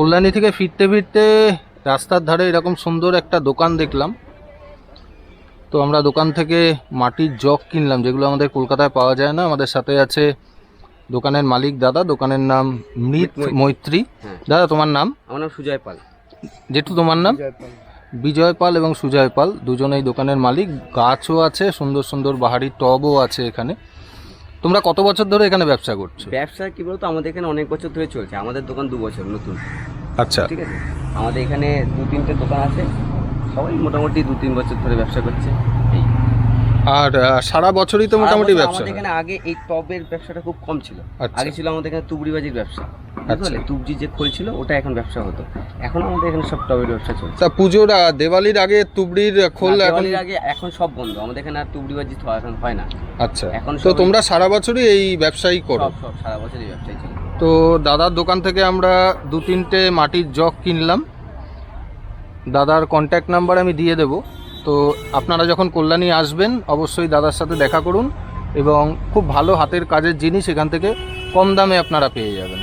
কল্যাণী থেকে ফিরতে ফিরতে রাস্তার ধারে এরকম সুন্দর একটা দোকান দেখলাম। তো আমরা দোকান থেকে মাটির জগ কিনলাম, যেগুলো আমাদের কলকাতায় পাওয়া যায় না। আমাদের সাথে আছে দোকানের মালিক দাদা, দোকানের নাম মৃৎ মৈত্রী। দাদা তোমার নাম? আমার নাম সুজয় পাল। যেটু তোমার নাম? বিজয় পাল এবং সুজয় পাল, দুজনেই দোকানের মালিক। গাছও আছে, সুন্দর সুন্দর বাহারি টবও আছে এখানে। তোমরা কত বছর ধরে এখানে ব্যবসা করছো? ব্যবসা কি বলতো, আমাদের এখানে অনেক বছর ধরে চলছে। আমাদের দোকান 2 বছর নতুন। আচ্ছা, ঠিক আছে। আমাদের এখানে 2-3টে দোকান আছে, সবাই মোটামুটি 2-3 বছর ধরে ব্যবসা করছে। আর সারা বছরই তো মোটামুটি ব্যবসা? আমাদের এখানে আগে এই টবের ব্যবসাটা খুব কম ছিল। আগে ছিল আমাদের এখানে তুবড়িবাজির ব্যবসা। বুঝলে, তুবজি যে খোল ছিল ওটা এখন ব্যবসা হতো। এখন আমাদের এখানে সব টবের ব্যবসা চলছে। তা পুজোর দিওয়ালির আগে তুবড়ির খোল, দিওয়ালির আগে এখন সব বন্ধ। আমাদের এখানে আর তুবড়িবাজি এখন হয় না। আচ্ছা, এখন তো তোমরা সারা বছরই এই ব্যবসাই করো? সব সারা বছরই ব্যবসাই চলে। তো দাদার দোকান থেকে আমরা 2-3টে মাটির জগ কিনলাম। দাদার কন্ট্যাক্ট নাম্বার আমি দিয়ে দেবো। তো আপনারা যখন কল্যাণী আসবেন অবশ্যই দাদার সাথে দেখা করুন, এবং খুব ভালো হাতের কাজের জিনিস এখান থেকে কম দামে আপনারা পেয়ে যাবেন।